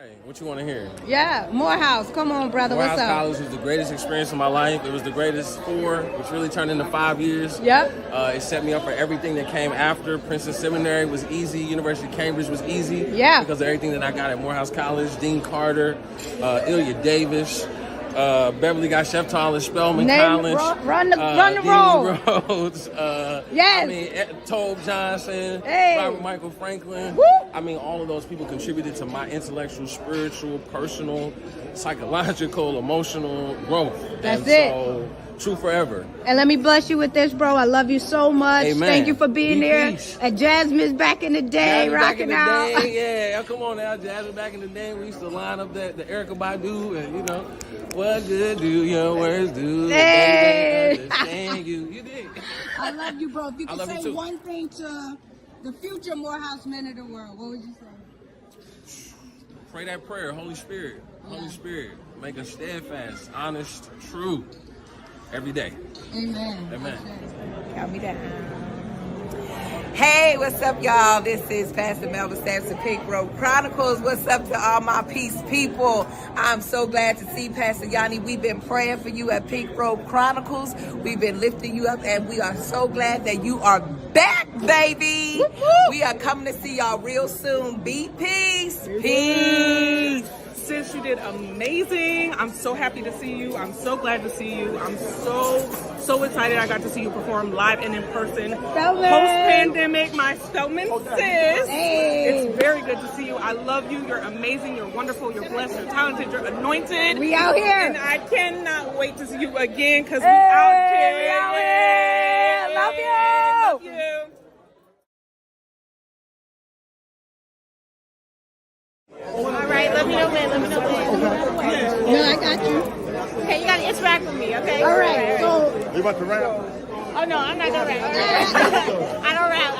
Hey, what you want to hear? Yeah, Morehouse. Come on, brother. Morehouse What's up? College was the greatest experience of my life. It was the greatest 4, which really turned into 5 years. Yep. It set me up for everything that came after. Princeton Seminary was easy. University of Cambridge was easy. Yeah. Because of everything that I got at Morehouse College. Dean Carter, Ilya Davis, Beverly got Chef Tyler, Spelman College. Run the roll. Rhodes. Yes. I mean, Tobe Johnson, Hey. Robert Michael Franklin. Woo. I mean, all of those people contributed to my intellectual, spiritual, personal, psychological, emotional growth. That's and it. So, true forever. And let me bless you with this, bro. I love you so much. Amen. Thank you for being Be there. peace. At Jasmine's back in the day, Jasmine back rocking in the out. day, yeah. Come on now, Jasmine back in the day. We used to line up the Erykah Badu and, what good do your words do? Hey. Understand you. You did. I love you, bro. If you I could love you say too. one thing to the future Morehouse men of the world, what would you say? Pray that prayer, Holy Spirit. Holy Spirit, make us steadfast, honest, true, every day. Amen. Amen. Count me down. Hey, what's up, y'all? This is Pastor Melvin Sampson, Pink Road Chronicles. What's up to all my peace people? I'm so glad to see Pastor YaNi. We've been praying for you at Pink Road Chronicles. We've been lifting you up, and we are so glad that you are back, baby. We are coming to see y'all real soon. Be peace. Peace. Sis, you did amazing. I'm so happy to see you. I'm so glad to see you. I'm so excited I got to see you perform live and in person. Post-pandemic, my Spelman sis. Hey. It's very good to see you. I love you. You're amazing. You're wonderful. You're blessed. You're talented. You're anointed. We out here. And I cannot wait to see you again because we out here. We out here. Love you. Love you. All right, let me know when. No, I got you. Okay, you gotta interact with me, okay? All right. So, You about to rap? Oh no, I'm not gonna rap. I don't rap.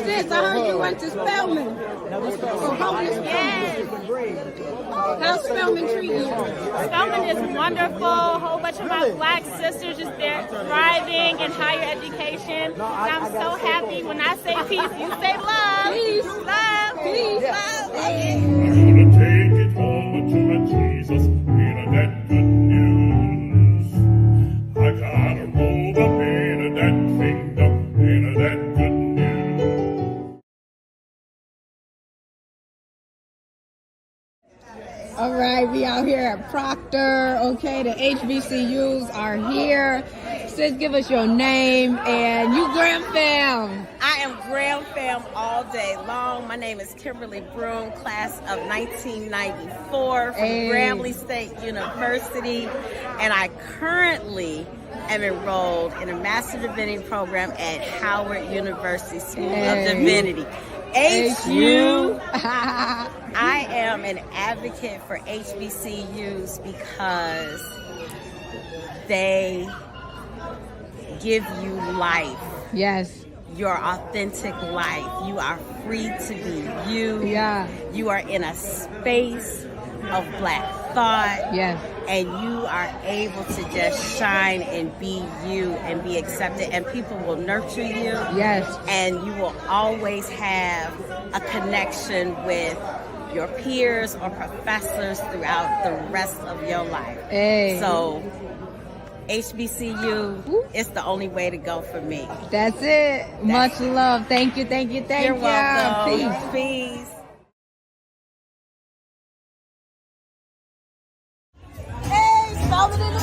sis, I heard you went to Spelman. So how's Spelman treating you? Spelman is wonderful. A whole bunch of my black sisters just there thriving in higher education. And I'm so happy. When I say peace, you say love. Peace. Love. Peace. Love. I'm gonna take it home to my Jesus, in that good news. I gotta roll up in that kingdom, in that good news. All right, we out here at Proctor. Okay, the HBCUs are here. Sis, give us your name and you Graham fam. I am Graham fam all day long. My name is Kimberly Broom, class of 1994 from Hey. Grambling State University, and I currently am enrolled in a Master Divinity program at Howard University School Hey. of Divinity. HU. I I am an advocate for HBCUs because they give you life. Yes. Your authentic life. You are free to be you. Yeah. You are in a space of black thought. Yes. And you are able to just shine and be you and be accepted. And people will nurture you. Yes. And you will always have a connection with your peers or professors throughout the rest of your life. Hey. So HBCU is the only way to go for me. That's it. Much love. Thank you. Thank you. Thank You're you. welcome. Peace. Peace. Hey, Spelman in the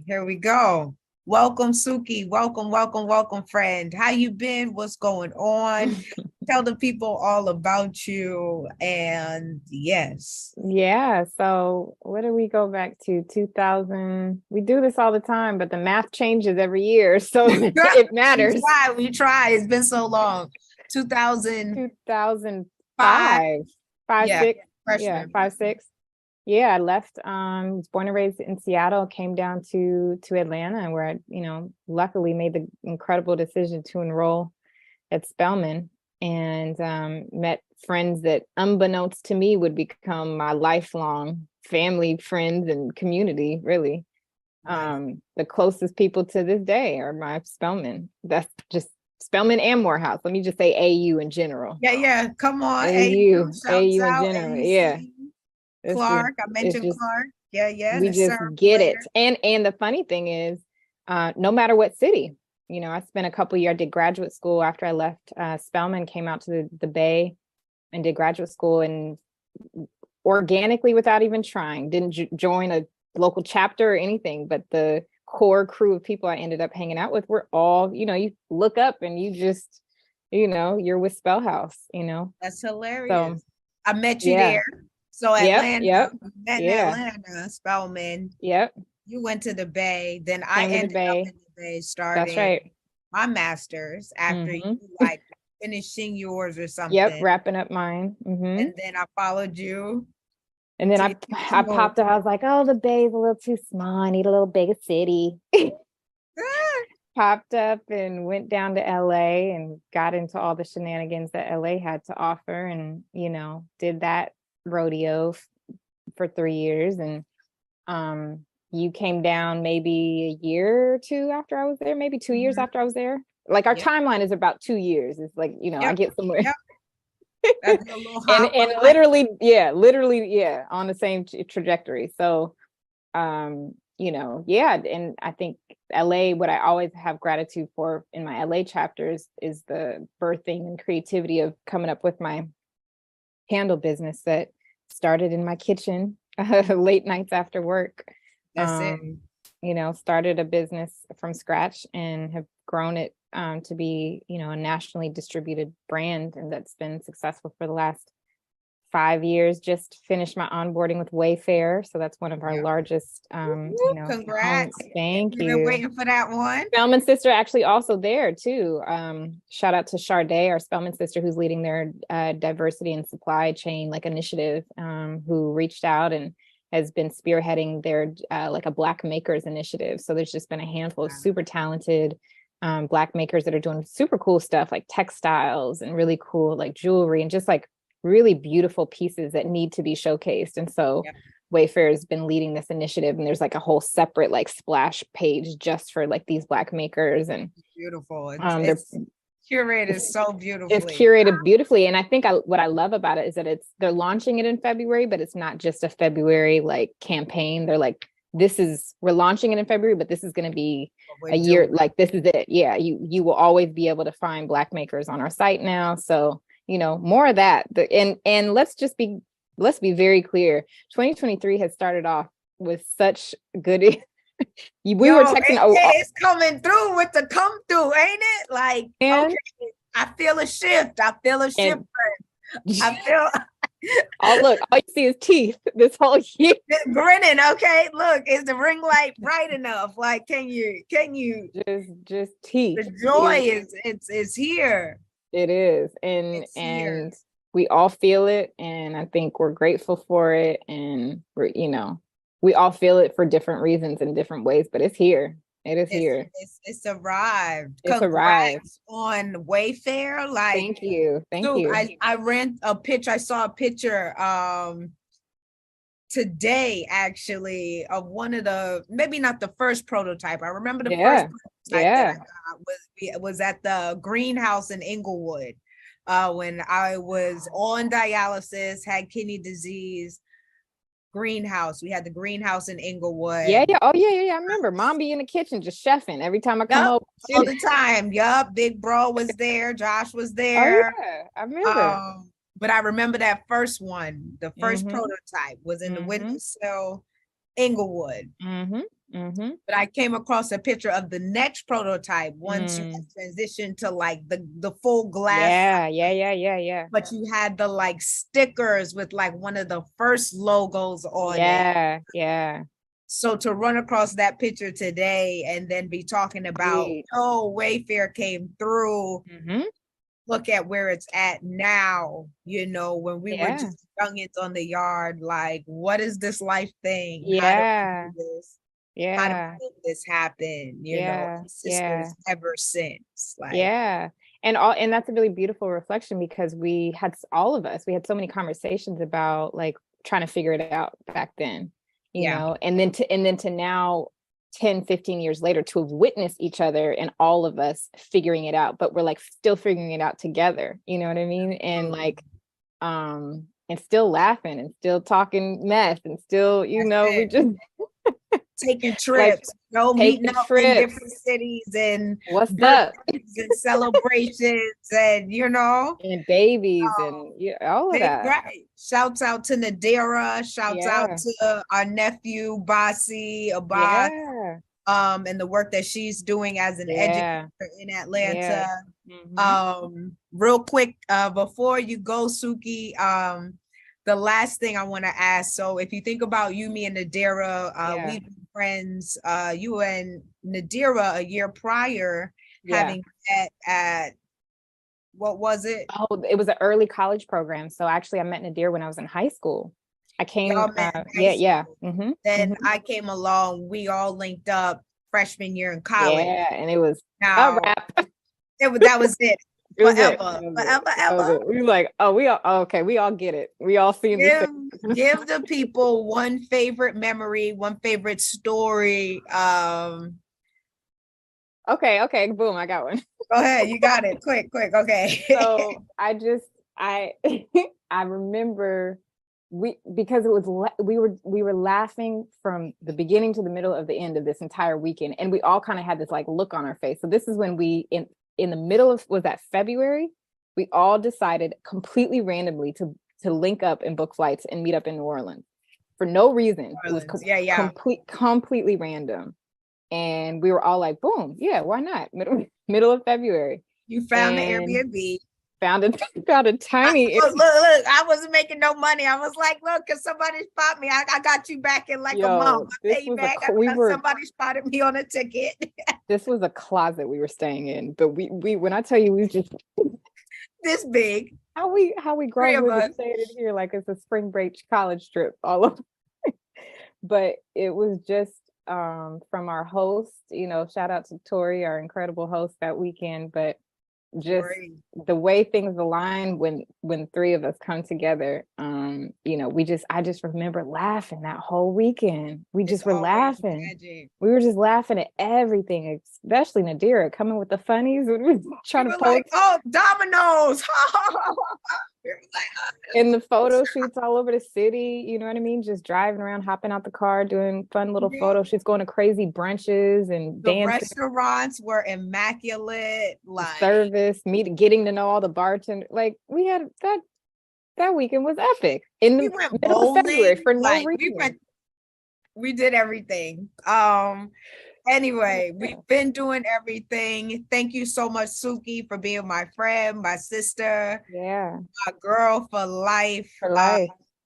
Here we go. Welcome, Suki. Welcome, friend. How you been? What's going on? Tell the people all about you. And yes. Yeah, so what do we go back to? 2000. We do this all the time, but the math changes every year, so it matters. We try. It's been so long. 2005. 2005, Yeah, 6. freshman. Yeah, 5, 6. Yeah, I left, was born and raised in Seattle, came down to Atlanta, where I, luckily made the incredible decision to enroll at Spelman. and met friends that unbeknownst to me would become my lifelong family, friends, and community, really. The closest people to this day are my Spelman. That's just Spelman and Morehouse. Let me just say AU in general. Yeah. Come on. AU Shouts in out, general. AUC. Yeah. Clark. I mentioned Clark. Yeah. We the just syrup get later. it. And the funny thing is, no matter what city, I spent a couple years, I did graduate school after I left Spelman, came out to the Bay and did graduate school, and organically, without even trying, didn't join a local chapter or anything, but the core crew of people I ended up hanging out with were all, you look up and you just, you're with Spellhouse, That's hilarious. So, I met you there. So Atlanta, Yep. met in Atlanta, Spelman. Yep. You went to the Bay. Then I ended up in the Bay, started That's right. my master's after you finishing yours or something. Yep, wrapping up mine. And then I followed you. And then I popped up. I was like, oh, the Bay's a little too small. I need a little bigger city. Popped up and went down to LA and got into all the shenanigans that LA had to offer, and did that rodeo for 3 years. And you came down maybe a year or two after I was there, maybe 2 years after I was there. Like our timeline is about 2 years. It's like, I get somewhere. and literally, on the same trajectory. So, and I think LA, what I always have gratitude for in my LA chapters is the birthing and creativity of coming up with my candle business that started in my kitchen late nights after work. That's it. Started a business from scratch and have grown it to be, a nationally distributed brand, and that's been successful for the last 5 years. Just finished my onboarding with Wayfair, so that's one of our largest. Congrats! Thank you. Been waiting for that one. Spelman sister actually also there too. Shout out to Sade, our Spelman sister, who's leading their diversity and supply chain initiative, who reached out and has been spearheading their a Black Makers initiative. So there's just been a handful of super talented Black makers that are doing super cool stuff like textiles and really cool jewelry and just really beautiful pieces that need to be showcased. And so Wayfair has been leading this initiative, and there's a whole separate splash page just for these Black makers. And beautiful. It's curated so beautifully. It's curated beautifully. And I think what I love about it is that they're launching it in February, but it's not just a February campaign. They're we're launching it in February, but this is going to be a year. This is it. Yeah. You will always be able to find Black makers on our site now. So, more of that. And let's be very clear. 2023 has started off with such good. We were texting. It's coming through with the come through, ain't it? Okay, I feel a shift. I feel. Look, all you see is teeth this whole year. Grinning. Okay, look, is the ring light bright enough? Can you just teeth? The joy is here. It is, and we all feel it, and I think we're grateful for it, and we all feel it for different reasons in different ways, but it's here. It's here. It's arrived. It's arrived on Wayfair. Thank you. I ran a picture. I saw a picture today actually of one of the, maybe not the first prototype. I remember the first prototype that I got was at the greenhouse in Inglewood when I was on dialysis, had kidney disease. Greenhouse. We had the greenhouse in Inglewood. Yeah. Oh, yeah. I remember Mom be in the kitchen just chefing every time I come over. All the time. Yup. Big Bro was there. Josh was there. Oh, yeah. I remember. But I remember that first one. The first prototype was in the windowsill, Inglewood. But I came across a picture of the next prototype once you transitioned to the full glass. Yeah. But you had the stickers with one of the first logos on it. Yeah. So to run across that picture today and then be talking about, Wayfair came through. Look at where it's at now, when we were just youngins on the yard, what is this life thing? Yeah. how to Yeah. make this happen, Yeah. and Yeah. sisters ever since. Like, Yeah. And that's a really beautiful reflection because all of us, we had so many conversations about like trying to figure it out back then, yeah, and then to now 10, 15 years later to have witnessed each other and all of us figuring it out, but we're like still figuring it out together. You know what I mean? And like, and still laughing and still talking mess and still, we it. just Taking like trips, meeting taking up in trips. different cities and What's up? birthdays and celebrations and And babies and all of that. right. Shouts out to Nadira. Shouts out Yeah. to our nephew Basi Abad, Yeah. and the work that she's doing as an Yeah. educator in Atlanta. Yeah. Real quick, before you go, Suki, the last thing I want to ask. So if you think about you, me, and Nadira, we've been friends. You and Nadira a year prior, having met at, what was it? Oh, it was an early college program. So actually I met Nadir when I was in high school. I came, Y'all met in high yeah. school. Then I came along, we all linked up freshman year in college. Yeah, and it was a Now, wrap. that was it. It was it. Forever, That was it. forever, That was ever. it. We were like, okay, we all get it. We all see this. Give the people one favorite memory, one favorite story. Okay, boom, I got one. Go ahead, you got it. Quick, okay. So I remember because it was we were laughing from the beginning to the middle of the end of this entire weekend, and we all kind of had this like look on our face. So this is when we in the middle of, was that February? We all decided completely randomly to link up and book flights and meet up in New Orleans for no reason. It was completely random. And we were all like, boom, yeah, why not? Middle of February. You found the Airbnb. Found a tiny. Look, I wasn't making no money. I was like, look, cause somebody spot me. I got you back in like a month. Somebody spotted me on a ticket. This was a closet we were staying in, but we when I tell you, we just this big. How we grown women staying in here like it's a spring break college trip all over. But it was just from our host, shout out to Tori, our incredible host that weekend, but just the way things align when three of us come together, I just remember laughing that whole weekend. We just were laughing. Magic. We were just laughing at everything, especially Nadira coming with the funnies. We were trying to post, dominoes. in the photo shoots all over the city, you know what I mean? Just driving around, hopping out the car, doing fun little photo shoots, going to crazy brunches and the dancing. Restaurants were immaculate. Like service, getting to know all the bartenders. Like we had that weekend was epic. In the middle of February for no reason. We did everything. Anyway, we've been doing everything. Thank you so much, Suki, for being my friend, my sister, my girl for life.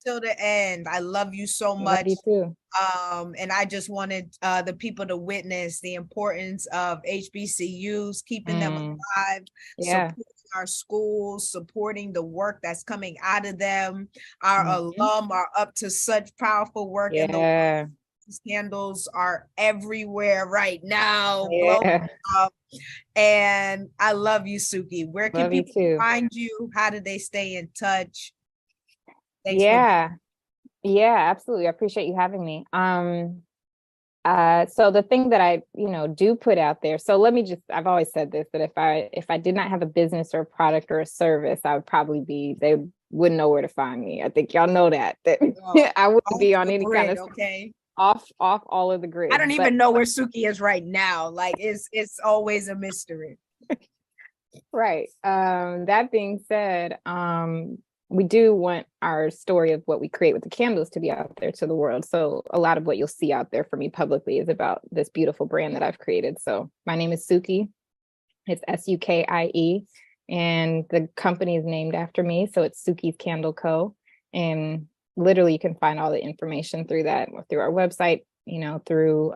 Till the end. I love you so much. Love you too. And I just wanted the people to witness the importance of HBCUs, keeping them alive, supporting our schools, supporting the work that's coming out of them. Our alum are up to such powerful work in the world. Scandals are everywhere right now. And I love you, Suki. Where can people find you? How do they stay in touch? Thanks absolutely. I appreciate you having me. So the thing that I do put out there, so I've always said this, that if I did not have a business or a product or a service, I would probably they wouldn't know where to find me. I think y'all know that I wouldn't be on any kind of off all of the grid. I don't even know where Suki is right now. Like it's always a mystery. Right. That being said, we do want our story of what we create with the candles to be out there to the world. So a lot of what you'll see out there for me publicly is about this beautiful brand that I've created. So my name is Suki. It's Sukie, and the company is named after me. So it's Suki's Candle Co. And literally you can find all the information through that, through our website, through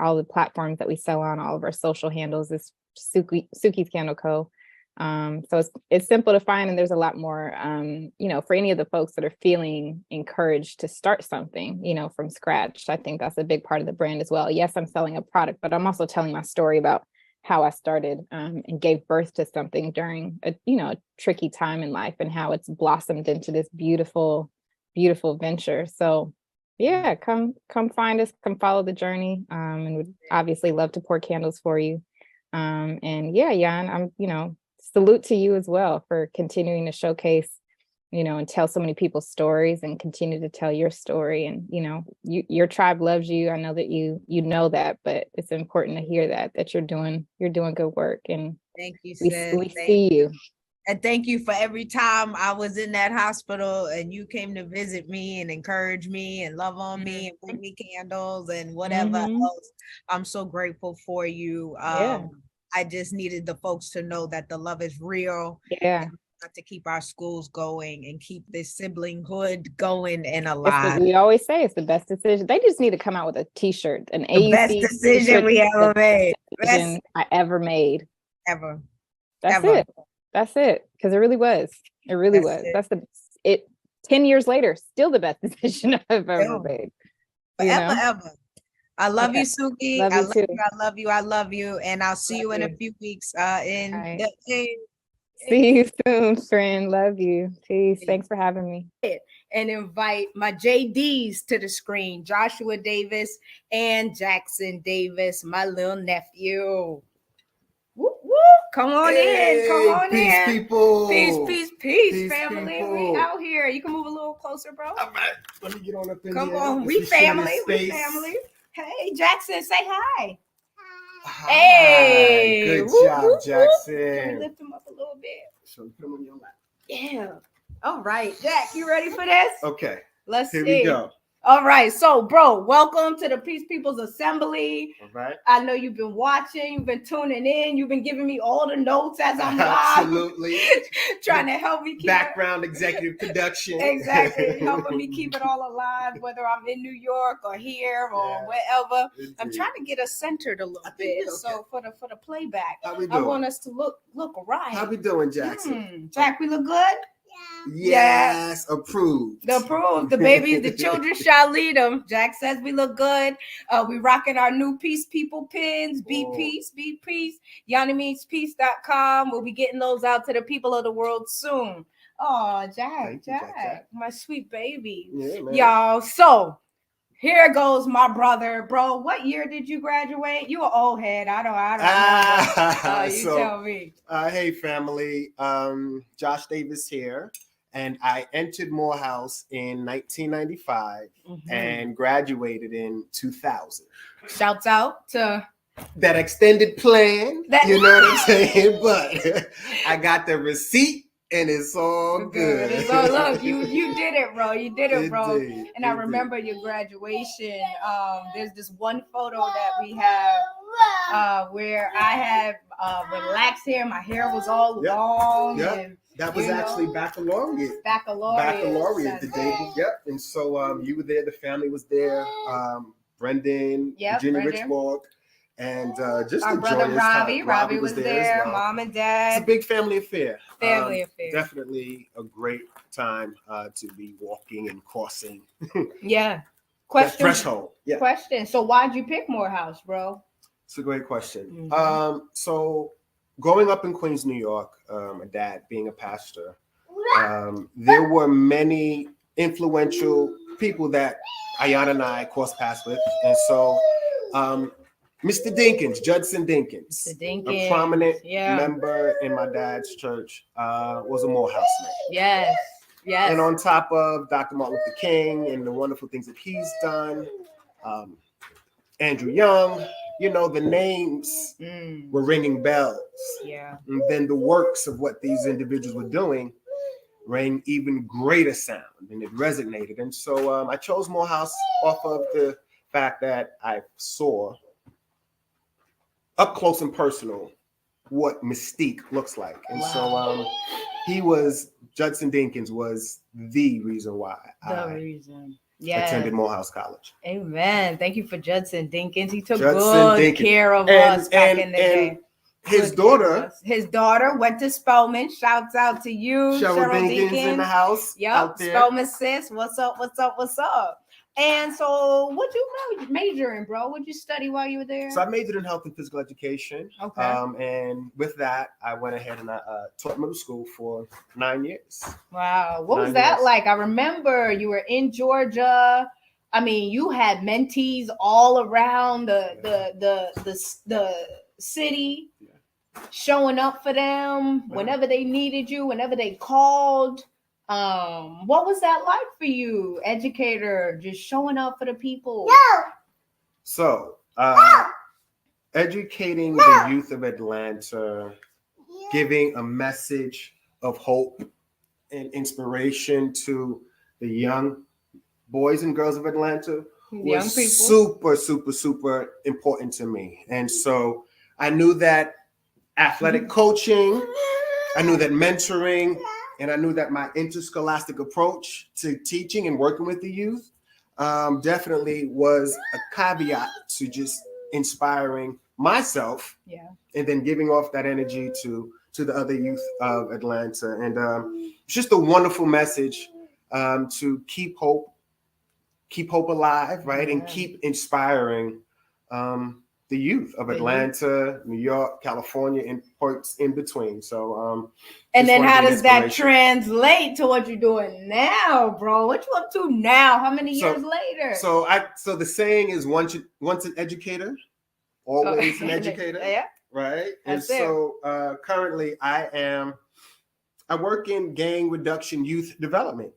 all the platforms that we sell on. All of our social handles is Suki's Candle Co. So it's simple to find, and there's a lot more, for any of the folks that are feeling encouraged to start something, from scratch. I think that's a big part of the brand as well. Yes, I'm selling a product, but I'm also telling my story about how I started and gave birth to something during a tricky time in life, and how it's blossomed into this beautiful, beautiful venture. So yeah, come find us, come follow the journey, and would obviously love to pour candles for you. And yeah, Yan, I'm, salute to you as well for continuing to showcase, and tell so many people's stories, and continue to tell your story. And, your tribe loves you. I know that you know that, but it's important to hear that you're doing good work. And Thank you, we sis. see you. And thank you for every time I was in that hospital and you came to visit me and encourage me and love on me and bring me candles and whatever else. I'm so grateful for you. Yeah. I just needed the folks to know that the love is real. Yeah. Got to keep our schools going and keep this siblinghood going and It's alive. we always say it's the best decision. They just need to come out with a t-shirt, an The best AUC decision we ever made. decision I ever made. Ever. That's Ever. it. That's it. Because it really was. It really was. That's That's 10 years later, still the best decision I've ever made. Forever, ever. I love you, Suki. Love you too. I love you. I love you. And I'll see you in a few weeks in Right. the See you soon, friend. Love you. Peace. Thanks for having me. And invite my JDs to the screen, Joshua Davis and Jackson Davis, my little nephew. Whoop, whoop. Come on in. Come on peace, in. People. Peace, family. People. We out here. You can move a little closer, bro. All right. Let me get on up in Come here. on. Let's We be sharing family. this We space. family. Hey, Jackson, say hi. Hi. Hey. Good Whoop, job, whoop, whoop. Jackson. Can we lift him up a little bit? So you put him on your lap. Yeah. All right. Jack, you ready for this? Okay. Let's Here see. we go. All right. So, bro, welcome to the Peace People's Assembly. All right. I know you've been watching, you've been tuning in, you've been giving me all the notes as I'm live. Absolutely. Trying to help me keep background executive production. Exactly. Helping me keep it all alive, whether I'm in New York or here or wherever. Indeed. I'm trying to get us centered a little bit. Okay. So for the playback, How we I doing? want us to look right. How we doing, Jackson? Jack, we look good? Yes, approved. The babies, the children shall lead them. Jack says we look good. We rocking our new Peace People pins. Be peace. YaNiMeansPeace.com. We'll be getting those out to the people of the world soon. Oh, Jack, my sweet baby. Yeah, man. Y'all, so here goes my brother. Bro, what year did you graduate? You an old head. I don't know. You tell me. Hey, family. Josh Davis here. And I entered Morehouse in 1995 and graduated in 2000. Shouts out to that extended plan. You know what I'm saying? But I got the receipt. And it's all good. It's all, look, you did it, bro. You did it, bro. Indeed, and I remember your graduation. There's this one photo that we have where I had relaxed hair. My hair was all long. And, that was actually baccalaureate. Baccalaureate. The day. Yep. And so you were there. The family was there. Brendan, Virginia Richwalk. And just our brother Robbie. Robbie was there. Well. Mom and Dad. It's a big family affair. Definitely a great time to be walking and crossing. Question. Threshold. Yeah. Question. So why'd you pick Morehouse, bro? It's a great question. So growing up in Queens, New York, my dad being a pastor, there were many influential people that Ayana and I crossed paths with, and so. Mr. Dinkins, Judson Dinkins, a prominent member in my dad's church, was a Morehouse man. Yes. And on top of Dr. Martin Luther King and the wonderful things that he's done, Andrew Young, the names were ringing bells. Yeah. And then the works of what these individuals were doing rang even greater sound, and it resonated. And so I chose Morehouse off of the fact that I saw up close and personal what mystique looks like. And so Judson Dinkins was the reason why I attended Morehouse College. Amen. Thank you for Judson Dinkins. He took good care of us back in the day. His daughter went to Spelman. Shouts out to you, Cheryl Dinkins in the house. Yep, out there. Spelman sis. What's up? And so, what you major in, bro? What'd you study while you were there? So I majored in health and physical education. Okay. And with that, I went ahead and I taught middle school for 9 years. Wow. What was that like? I remember you were in Georgia. I mean, you had mentees all around the city, showing up for them whenever they needed you, whenever they called. What was that like for you, educator, just showing up for the people? So, educating the youth of Atlanta, giving a message of hope and inspiration to the young boys and girls of Atlanta was super important to me. And so I knew that athletic coaching, I knew that mentoring, and I knew that my interscholastic approach to teaching and working with the youth definitely was a caveat to just inspiring myself, and then giving off that energy to the other youth of Atlanta. And it's just a wonderful message to keep hope alive, right? And keep inspiring the youth of Atlanta, New York, California, and parts in between. So, and then how does that translate to what you're doing now, bro? What you up to now? How many years later? So the saying is once an educator, always an educator. Right. And so currently I work in gang reduction youth development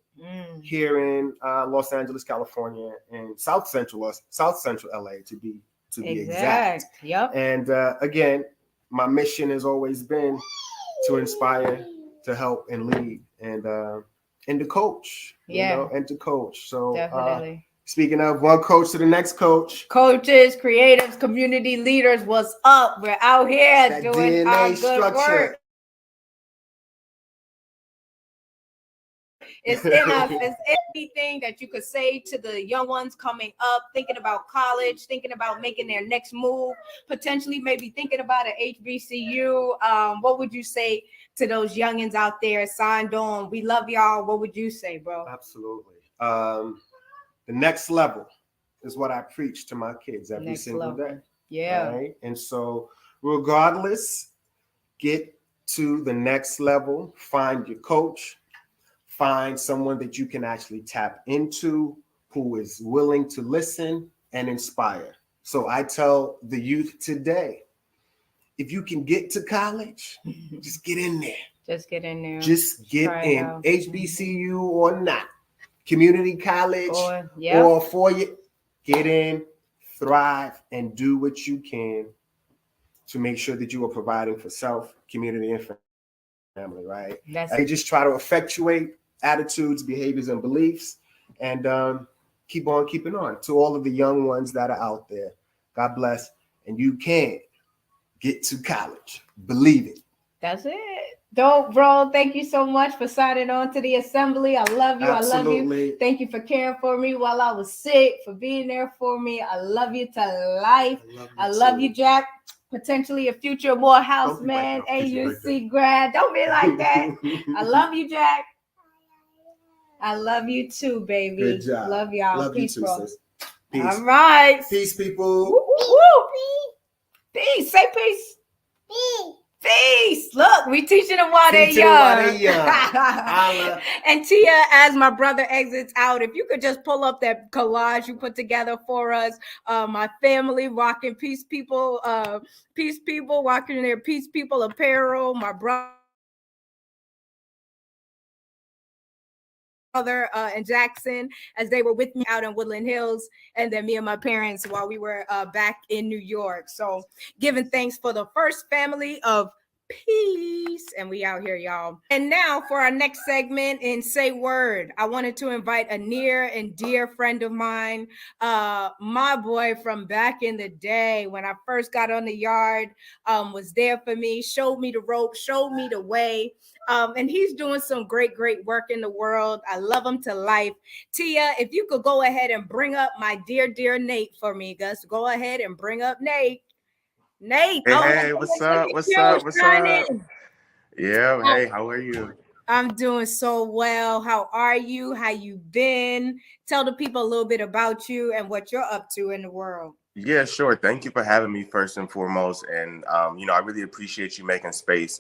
here in Los Angeles, California, and South Central LA to be exact. Yep. And again, my mission has always been to inspire, to help, and lead, and to coach. And to coach. So definitely. Speaking of one coach to the next coach, coaches, creatives, community leaders, what's up? We're out here doing our good work. It's in us. It's anything that you could say to the young ones coming up, thinking about college, thinking about making their next move, potentially maybe thinking about an HBCU. What would you say to those youngins out there signed on? We love y'all. What would you say, bro? Absolutely. The next level is what I preach to my kids every single day. Yeah. Right? And so regardless, get to the next level, find your coach, find someone that you can actually tap into who is willing to listen and inspire. So I tell the youth today, if you can get to college, just get in there. Just get in there. Just get in, HBCU or not. Community college or four-year, get in, thrive, and do what you can to make sure that you are providing for self, community, and family, right? They just try to effectuate attitudes, behaviors, and beliefs, and keep on keeping on. To all of the young ones that are out there, God bless, and you can get to college. Believe it. That's it. Dope, bro. Thank you so much for signing on to the assembly. I love you. Absolutely. I love you. Thank you for caring for me while I was sick, for being there for me. I love you to life. I love you, Jack. Potentially a future Morehouse man, AUC grad. Don't be like that. I love you, Jack. I love you too, baby. Good job. Love y'all. Love Peace, you too, bro. sis. Peace. All right. Peace, people. Woo, woo, woo. Peace. Say peace. Peace. Look, we teaching them while they're young. And Tia, as my brother exits out, if you could just pull up that collage you put together for us, my family rocking Peace People rocking their Peace People apparel, my brother and Jackson as they were with me out in Woodland Hills, and then me and my parents while we were back in New York. So giving thanks for the first family of peace, and we out here, y'all. And now for our next segment in Say Word, I wanted to invite a near and dear friend of mine, my boy from back in the day when I first got on the yard, was there for me, showed me the rope, showed me the way. And he's doing some great work in the world. I love him to life. Tia, if you could go ahead and bring up my dear Nate for me, Gus. Go ahead and bring up Nate. Nate. Hey, Oh my hey, what's goodness, look up? at What's you up? What's up? shining. Yeah, I- hey, how are you? I'm doing so well. How are you? How you been? Tell the people a little bit about you and what you're up to in the world. Yeah, sure. Thank you for having me first and foremost. And I really appreciate you making space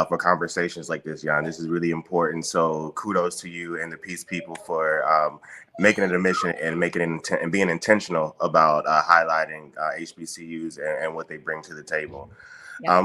for conversations like this, Jan. This is really important. So kudos to you and the Peace People for making it a mission and making it and being intentional about highlighting HBCUs and what they bring to the table.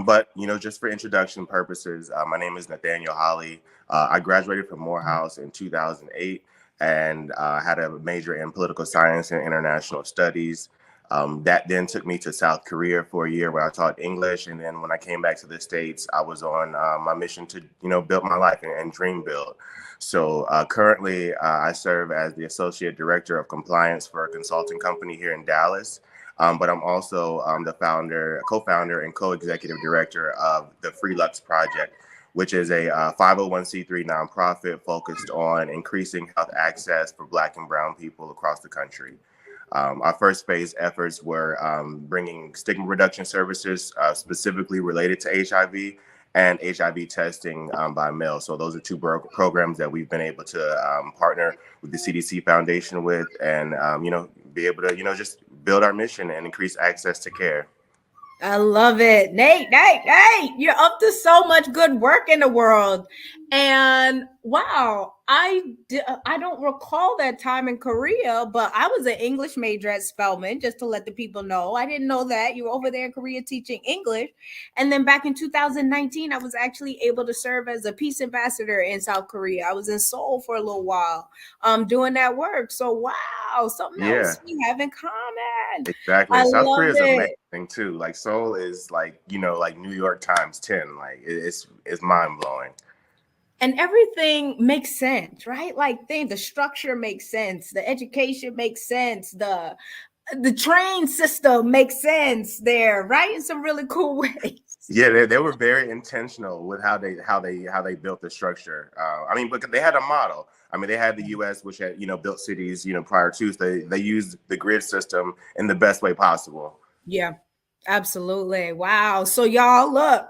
But just for introduction purposes, my name is Nathaniel Holly. I graduated from Morehouse in 2008 and had a major in political science and international studies. That then took me to South Korea for a year where I taught English. And then when I came back to the States, I was on my mission to, build my life and dream build. So currently, I serve as the Associate Director of Compliance for a consulting company here in Dallas. But I'm also the co-founder, and co-executive director of the Free Lux Project, which is a 501c3 nonprofit focused on increasing health access for Black and Brown people across the country. Our first phase efforts were bringing stigma reduction services specifically related to HIV and HIV testing by mail. So those are two programs that we've been able to partner with the CDC Foundation with and, be able to, just build our mission and increase access to care. I love it. Nate, you're up to so much good work in the world. And wow, I don't recall that time in Korea, but I was an English major at Spelman, just to let the people know. I didn't know that you were over there in Korea teaching English. And then back in 2019, I was actually able to serve as a peace ambassador in South Korea. I was in Seoul for a little while doing that work. So wow, something else we have in common. Exactly. I And South love Korea is it. amazing too. Like Seoul is like, like New York times 10. Like it's mind blowing. And everything makes sense, right? Like the structure makes sense, the education makes sense, the train system makes sense there, right? In some really cool ways. Yeah, they were very intentional with how they built the structure. But they had a model. They had the U.S., which had built cities prior to. So they used the grid system in the best way possible. Yeah, absolutely. Wow. So y'all, look.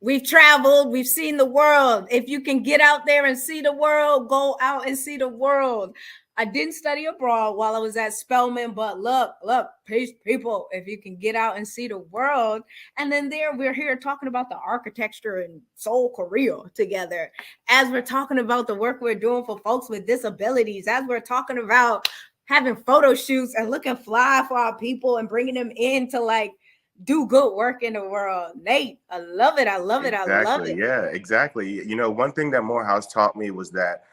We've traveled, we've seen the world. If you can get out there and see the world, go out and see the world. I didn't study abroad while I was at Spelman, but look, peace people, if you can get out and see the world. And then we're here talking about the architecture in Seoul, Korea together. As we're talking about the work we're doing for folks with disabilities, as we're talking about having photo shoots and looking fly for our people and bringing them in to do good work in the world. Nate, I love it. Exactly. I love it. Yeah, exactly. One thing that Morehouse taught me was that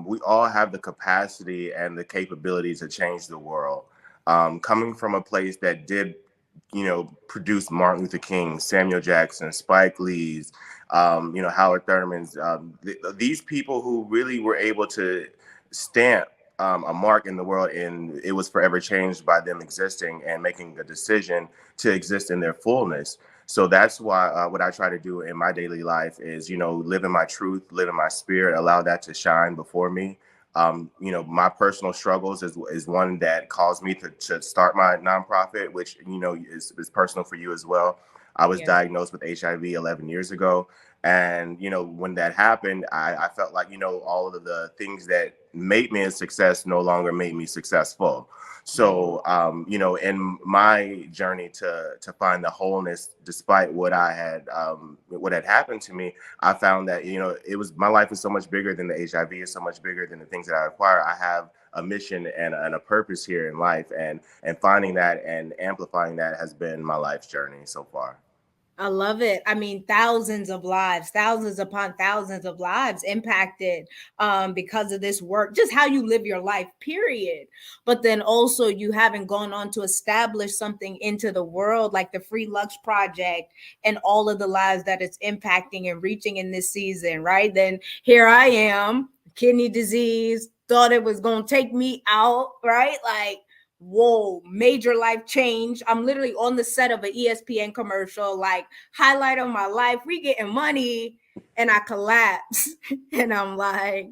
we all have the capacity and the capability to change the world. Coming from a place that did, produce Martin Luther King, Samuel Jackson, Spike Lee's, Howard Thurman's, these people who really were able to stamp a mark in the world, and it was forever changed by them existing and making a decision to exist in their fullness. So that's why what I try to do in my daily life is, live in my truth, live in my spirit, allow that to shine before me. My personal struggles is one that caused me to start my nonprofit, which, is personal for you as well. I was diagnosed with HIV 11 years ago. And, when that happened, I felt like, all of the things that made me a success no longer made me successful. So, in my journey to find the wholeness, despite what had happened to me, I found that, my life is so much bigger than the HIV, is so much bigger than the things that I acquire. I have a mission and a purpose here in life, and finding that and amplifying that has been my life's journey so far. I love it. Thousands of lives, thousands upon thousands of lives impacted because of this work, just how you live your life, period. But then also you haven't gone on to establish something into the world like the Free Lux Project and all of the lives that it's impacting and reaching in this season, right? Then here I am, kidney disease, thought it was going to take me out, right? Like, whoa, major life change. I'm literally on the set of an ESPN commercial, like highlight of my life. We getting money, and I collapse. And I'm like,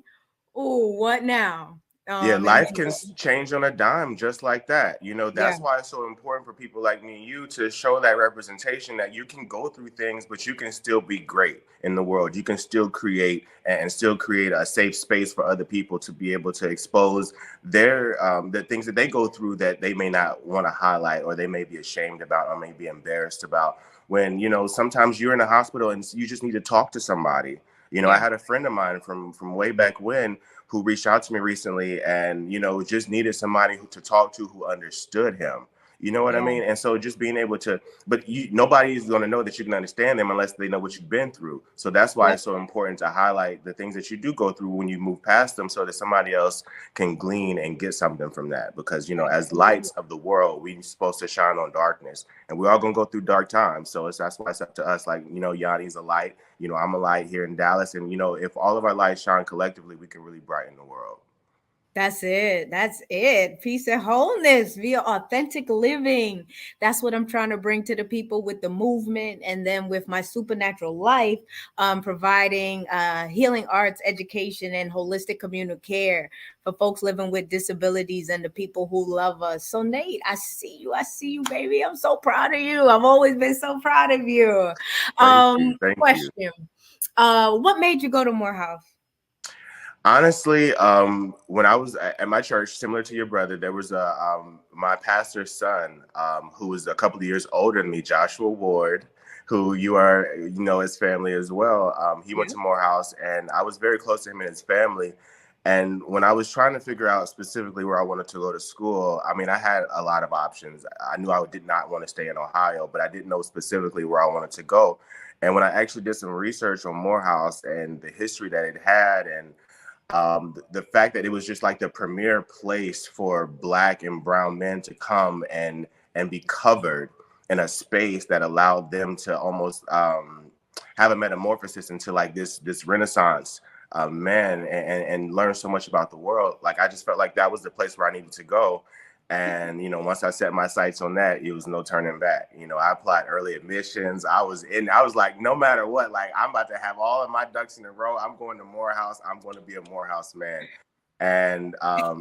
oh, what now? Yeah, And life can change on a dime just like that. You know, yeah, that's why it's so important for people like me and you to show that representation that you can go through things, but you can still be great in the world. You can still create and still create a safe space for other people to be able to expose their the things that they go through that they may not want to highlight or they may be ashamed about or may be embarrassed about. When, you know, sometimes you're in a hospital and you just need to talk to somebody. You know, I yeah, had a friend of mine from way back when who reached out to me recently and, you know, just needed somebody to talk to who understood him. You know what I yeah. mean? And so just being able to, but nobody's going to know that you can understand them unless they know what you've been through. So that's why Yep. it's so important to highlight the things that you do go through when you move past them so that somebody else can glean and get something from that. Because, you know, as lights of the world, we're supposed to shine on darkness and we're all going to go through dark times. So that's why it's up to us. Like, you know, YaNi's a light, you know, I'm a light here in Dallas. And, you know, if all of our lights shine collectively, we can really brighten the world. That's it. That's it. Peace and wholeness via authentic living. That's what I'm trying to bring to the people with the movement. And then with my supernatural life, providing healing arts, education, and holistic communal care for folks living with disabilities and the people who love us. So, Nate, I see you. I see you, baby. I'm so proud of you. I've always been so proud of you. Thank you. Thank you. Question. What made you go to Morehouse? Honestly, when I was at my church, similar to your brother, there was my pastor's son, who was a couple of years older than me, Joshua Ward, who you know, his family as well. He went to Morehouse, and I was very close to him and his family. And when I was trying to figure out specifically where I wanted to go to school, I mean, I had a lot of options. I knew I did not want to stay in Ohio, but I didn't know specifically where I wanted to go. And when I actually did some research on Morehouse and the history that it had, and the fact that it was just like the premier place for Black and brown men to come and be covered in a space that allowed them to almost have a metamorphosis into like this Renaissance man and learn so much about the world. Like I just felt like that was the place where I needed to go. And, you know, once I set my sights on that, it was no turning back. You know, I applied early admissions. I was like, no matter what, like I'm about to have all of my ducks in a row. I'm going to Morehouse. I'm going to be a Morehouse man. And,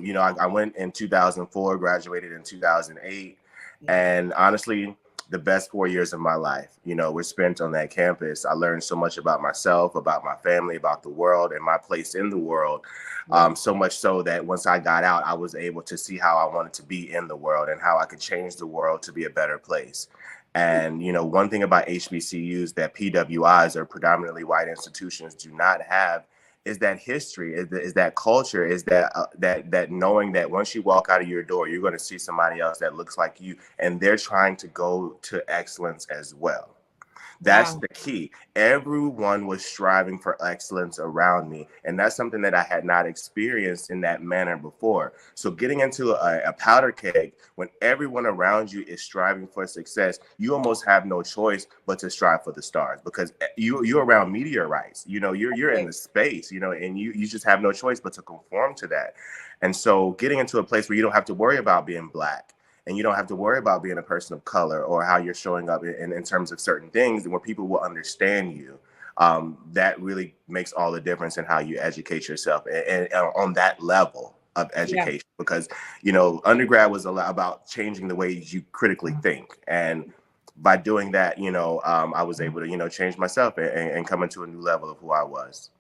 you know, I went in 2004, graduated in 2008. And honestly, the best 4 years of my life, you know, were spent on that campus. I learned so much about myself, about my family, about the world and my place in the world. So much so that once I got out, I was able to see how I wanted to be in the world and how I could change the world to be a better place. And, you know, one thing about HBCUs that PWIs or predominantly white institutions do not have is that history, is that culture, is that that knowing that once you walk out of your door, you're going to see somebody else that looks like you, and they're trying to go to excellence as well. That's the key. Everyone was striving for excellence around me. And that's something that I had not experienced in that manner before. So getting into a powder keg when everyone around you is striving for success, you almost have no choice but to strive for the stars because you're around meteorites. You know, you're in the space, you know, and you just have no choice but to conform to that. And so getting into a place where you don't have to worry about being Black, and you don't have to worry about being a person of color or how you're showing up in terms of certain things and where people will understand you. That really makes all the difference in how you educate yourself and on that level of education, because, you know, undergrad was a lot about changing the ways you critically think. And by doing that, you know, I was able to, you know, change myself and come into a new level of who I was.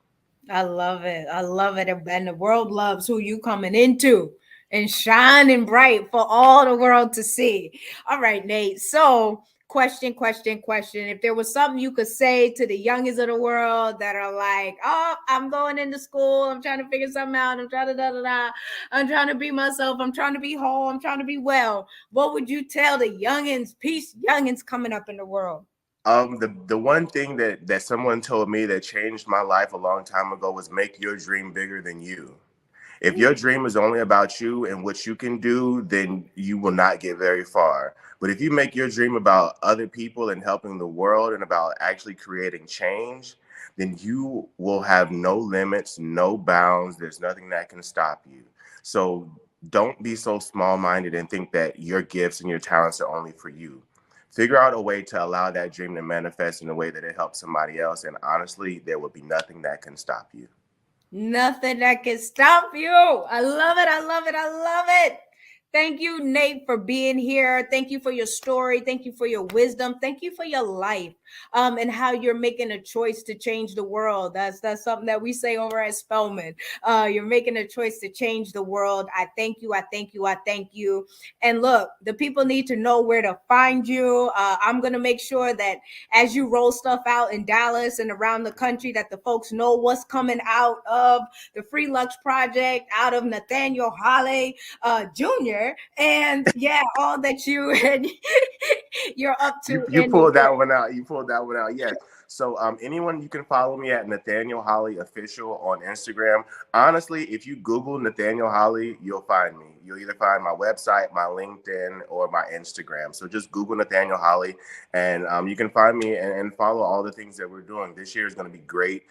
I love it. I love it. And the world loves who you coming into and shining bright for all the world to see. All right, Nate. So question. If there was something you could say to the youngest of the world that are like, oh, I'm going into school. I'm trying to figure something out. I'm trying to I'm trying to be myself. I'm trying to be whole. I'm trying to be well. What would you tell the youngins, peace youngins coming up in the world? The one thing that someone told me that changed my life a long time ago was make your dream bigger than you. If your dream is only about you and what you can do, then you will not get very far. But if you make your dream about other people and helping the world and about actually creating change, then you will have no limits, no bounds. There's nothing that can stop you. So don't be so small-minded and think that your gifts and your talents are only for you. Figure out a way to allow that dream to manifest in a way that it helps somebody else. And honestly, there will be nothing that can stop you. Nothing that can stop you. I love it. I love it. I love it. Thank you, Nate, for being here. Thank you for your story. Thank you for your wisdom. Thank you for your life, and how you're making a choice to change the world. That's something that we say over at Spelman. You're making a choice to change the world. I thank you. I thank you. I thank you. And look, the people need to know where to find you. I'm gonna make sure that as you roll stuff out in Dallas and around the country, that the folks know what's coming out of the Free Lux Project, out of Nathaniel Holly Jr. And yeah, all that you and you're up to. You pulled that one out. You pulled that one out. Yes. So anyone, you can follow me at Nathaniel Holly Official on Instagram. Honestly, if you Google Nathaniel Holly, you'll find me. You'll either find my website, my LinkedIn, or my Instagram. So just Google Nathaniel Holly, and you can find me and follow all the things that we're doing. This year is going to be great.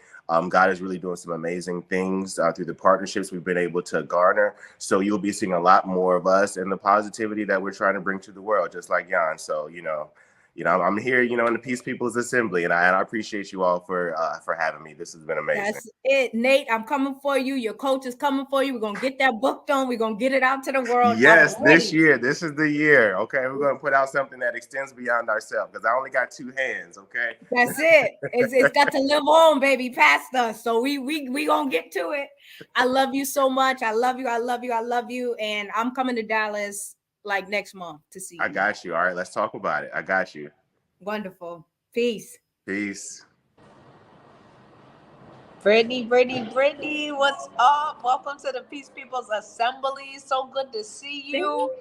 God is really doing some amazing things through the partnerships we've been able to garner. So you'll be seeing a lot more of us and the positivity that we're trying to bring to the world, just like Jan. So, I'm here, in the Peace People's Assembly, and I appreciate you all for having me. This has been amazing. That's it, Nate. I'm coming for you. Your coach is coming for you. We're gonna get that book done. We're gonna get it out to the world. Yes, this year. This is the year. Okay, we're gonna put out something that extends beyond ourselves, because I only got 2 hands. Okay, that's it. It's got to live on, baby, past us. So we gonna get to it. I love you so much. I love you. I love you. I love you. And I'm coming to Dallas like next month to see you. I got you. All right, let's talk about it. I got you. Wonderful. Peace. Peace. Brittany, what's up? Welcome to the Peace People's Assembly. So good to see you.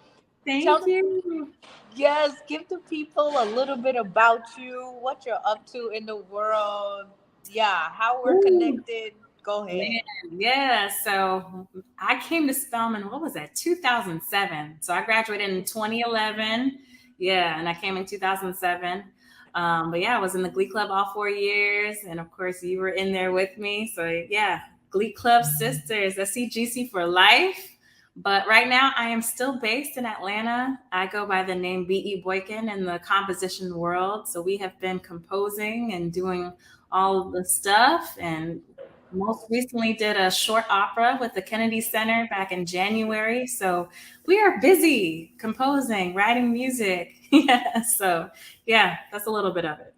Thank you. Yes, give the people a little bit about you, what you're up to in the world. Yeah, how we're connected. Go ahead. Yeah, so I came to Spelman, what was that, 2007. So I graduated in 2011. Yeah, and I came in 2007. But yeah, I was in the Glee Club all 4 years. And of course, you were in there with me. So yeah, Glee Club Sisters, SCGC for life. But right now, I am still based in Atlanta. I go by the name B.E. Boykin in the composition world. So we have been composing and doing all of the stuff. And most recently did a short opera with the Kennedy Center back in January. So we are busy composing, writing music. Yeah. So yeah, that's a little bit of it.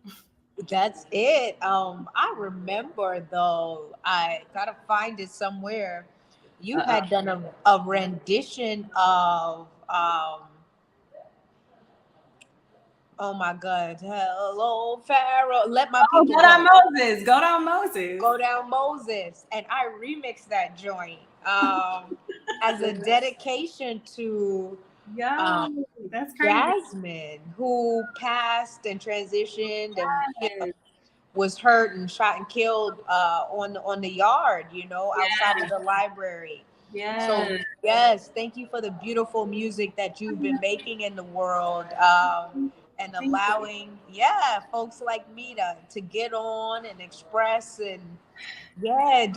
That's it. I remember though, I gotta find it somewhere. You had done a rendition of oh my God. Hello, Pharaoh. Let my people go down Moses. Go down Moses. Go down Moses. And I remixed that joint as a dedication to that's crazy. Jasmine, who passed and transitioned and was hurt and shot and killed on the yard, outside of the library. Yeah. So yes, thank you for the beautiful music that you've been making in the world. And allowing, folks like me to get on and express and do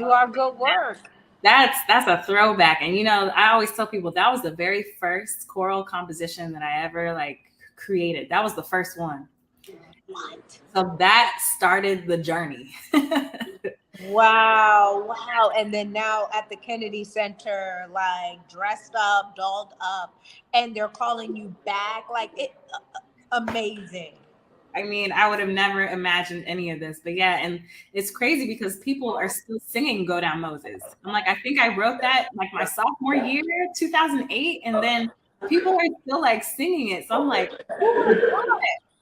our good work. That's a throwback. And I always tell people that was the very first choral composition that I ever created. That was the first one. What? So that started the journey. Wow. And then now at the Kennedy Center, dressed up, dolled up, and they're calling you back. Amazing. I mean, I would have never imagined any of this, but yeah, and it's crazy because people are still singing "Go Down Moses." I'm like, I think I wrote that my sophomore year, 2008, and then people are still singing it. So I'm like,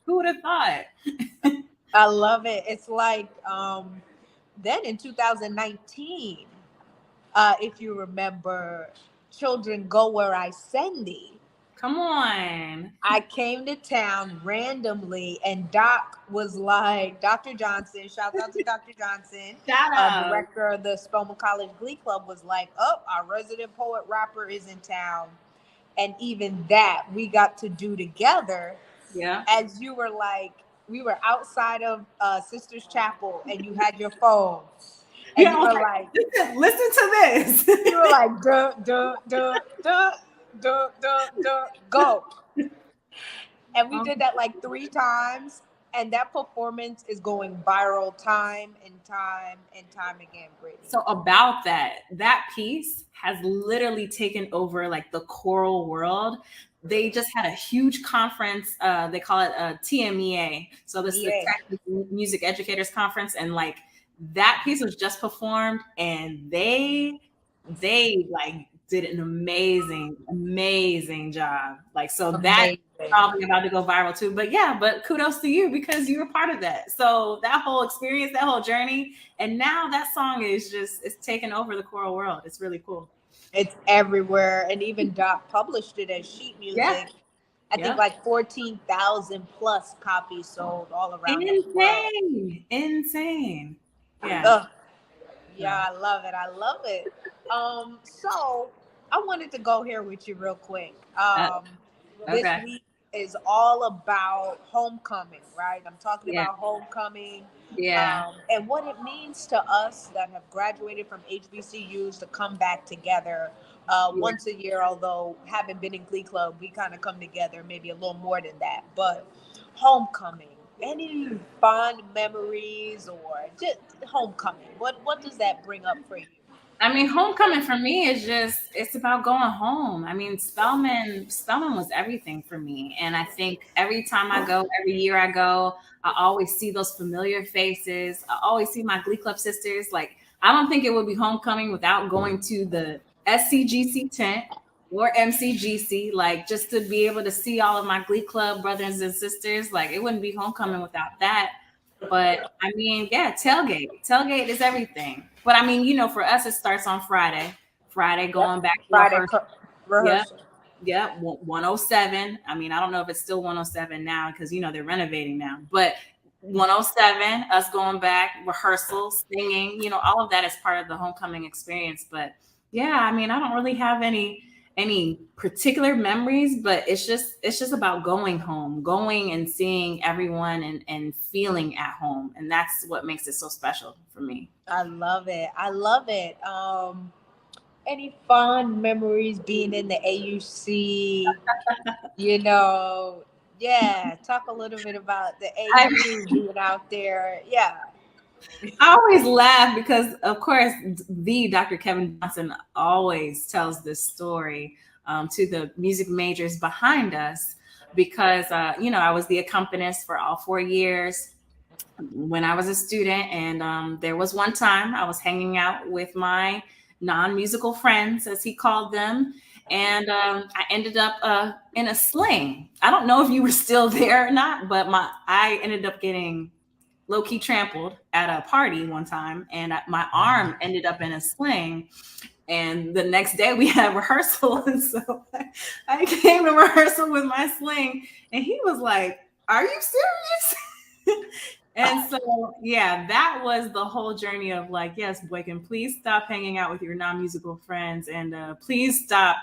who would have thought? I love it. It's then in 2019, if you remember, "Children Go Where I Send Thee." Come on. I came to town randomly and Doc was like, Dr. Johnson, shout out to Dr. Johnson, director of the Spelman College Glee Club, was like, our resident poet rapper is in town. And even that we got to do together. Yeah. As you were we were outside of Sisters Chapel and you had your phone. And you were like, listen to this. You were like, duh, duh, duh, duh. Go. And we did that 3 times. And that performance is going viral time and time and time again, Brittany. So about that piece has literally taken over like the choral world. They just had a huge conference. They call it TMEA. So this is the Texas Music Educators Conference, and like that piece was just performed, and they like did an amazing job. Like, so that's probably about to go viral too. But yeah, but kudos to you because you were part of that. So that whole experience, that whole journey, and now that song is just, it's taken over the choral world. It's really cool. It's everywhere. And even Doc published it as sheet music. Yeah. I think like 14,000 plus copies sold all around the world. Insane. Yeah. Yeah, I love it. I love it. So I wanted to go here with you real quick. This week is all about homecoming, right? I'm talking about homecoming. Yeah. And what it means to us that have graduated from HBCUs to come back together once a year, although having been in Glee Club, we kind of come together maybe a little more than that. But homecoming. Any fond memories or just homecoming? What does that bring up for you? I mean, homecoming for me is just, it's about going home. I mean, Spelman was everything for me. And I think every time I go, every year I go, I always see those familiar faces. I always see my Glee Club sisters. Like, I don't think it would be homecoming without going to the SCGC tent or MCGC, like just to be able to see all of my Glee Club brothers and sisters. Like, it wouldn't be homecoming without that. But I mean, yeah, tailgate is everything. But I mean, you know, for us, it starts on Friday going back to rehearsal. Yep, 107. I mean, I don't know if it's still 107 now because, you know, they're renovating now, but 107, us going back, rehearsals, singing, you know, all of that is part of the homecoming experience. But yeah, I mean, I don't really have any particular memories, but it's just about going home, going and seeing everyone and feeling at home. And that's what makes it so special for me. I love it. Any fond memories being in the AUC, you know? Yeah. Talk a little bit about the AU being out there. Yeah. I always laugh because, of course, the Dr. Kevin Johnson always tells this story to the music majors behind us because, you know, I was the accompanist for all 4 years when I was a student. And there was one time I was hanging out with my non-musical friends, as he called them. And I ended up in a sling. I don't know if you were still there or not, but I ended up getting low-key trampled at a party one time, and my arm ended up in a sling. And the next day we had rehearsal, and so I came to rehearsal with my sling, and he was like, "Are you serious?" And so, yeah, that was the whole journey of like, yes, Boykin, please stop hanging out with your non-musical friends, and please stop,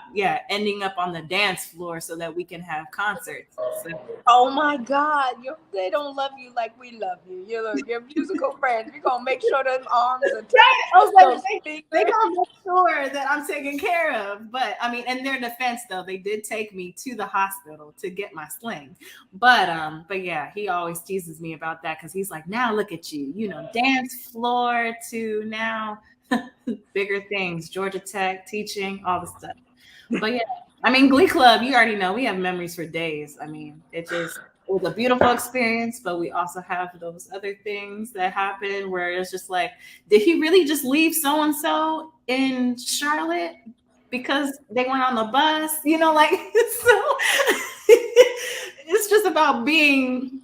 ending up on the dance floor so that we can have concerts. So. Oh my God, they don't love you like we love you. Your musical friends. We're gonna make sure them arms are tight. I was like, they gonna make sure that I'm taken care of. But I mean, in their defense, though, they did take me to the hospital to get my sling. But yeah, he always teases me about that because he's like, now look at you, you know, dance floor to now bigger things, Georgia Tech, teaching, all the stuff. But yeah, I mean, Glee Club, you already know, we have memories for days. I mean, it was a beautiful experience, but we also have those other things that happen where it's just like, did he really just leave so-and-so in Charlotte because they went on the bus? You know, like, so it's just about being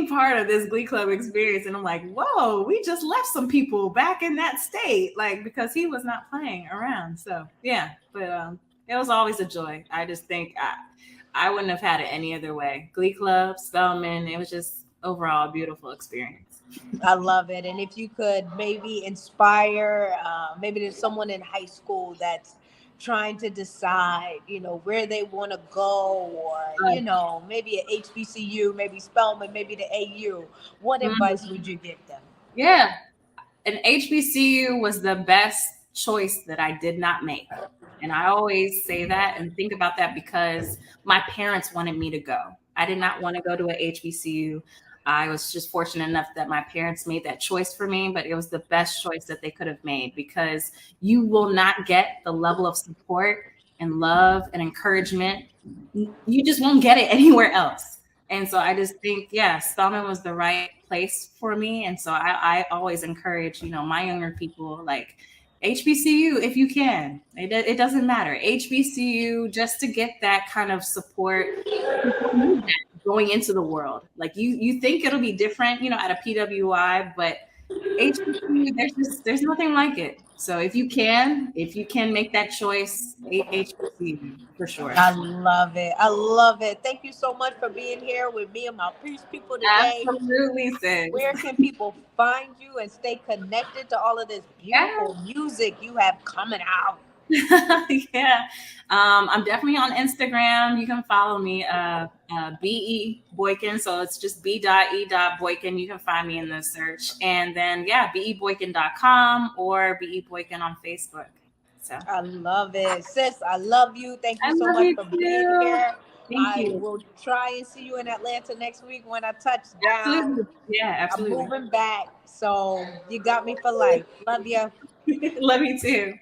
part of this Glee Club experience. And I'm like, whoa, we just left some people back in that state, like, because he was not playing around. So yeah, but it was always a joy. I just think I wouldn't have had it any other way. Glee Club, Spelman, it was just overall a beautiful experience. I love it. And if you could maybe inspire, maybe there's someone in high school that's trying to decide, you know, where they want to go, or, you know, maybe at HBCU, maybe Spelman, maybe the AU, what advice would you give them? Yeah, an HBCU was the best choice that I did not make. And I always say that and think about that because my parents wanted me to go. I did not want to go to a HBCU. I was just fortunate enough that my parents made that choice for me, but it was the best choice that they could have made, because you will not get the level of support and love and encouragement. You just won't get it anywhere else. And so I just think, yeah, Spelman was the right place for me. And so I always encourage, my younger people, like, HBCU if you can. It doesn't matter. HBCU, just to get that kind of support going into the world. Like, you think it'll be different, at a PWI, but HBCU, there's nothing like it. So if you can make that choice, HBCU for sure. I love it. I love it. Thank you so much for being here with me and my peace people today. Absolutely, sis. Where can people find you and stay connected to all of this beautiful music you have coming out? Yeah. I'm definitely on Instagram. You can follow me, BE Boykin. So it's just B.E.Boykin. You can find me in the search. And then, BEBoykin.com or BE Boykin on Facebook. So I love it. Sis, I love you. Thank you so much for being here. I will try and see you in Atlanta next week when I touch down. Absolutely. Yeah, absolutely. I'm moving back. So you got me for life. Love you. Love you too.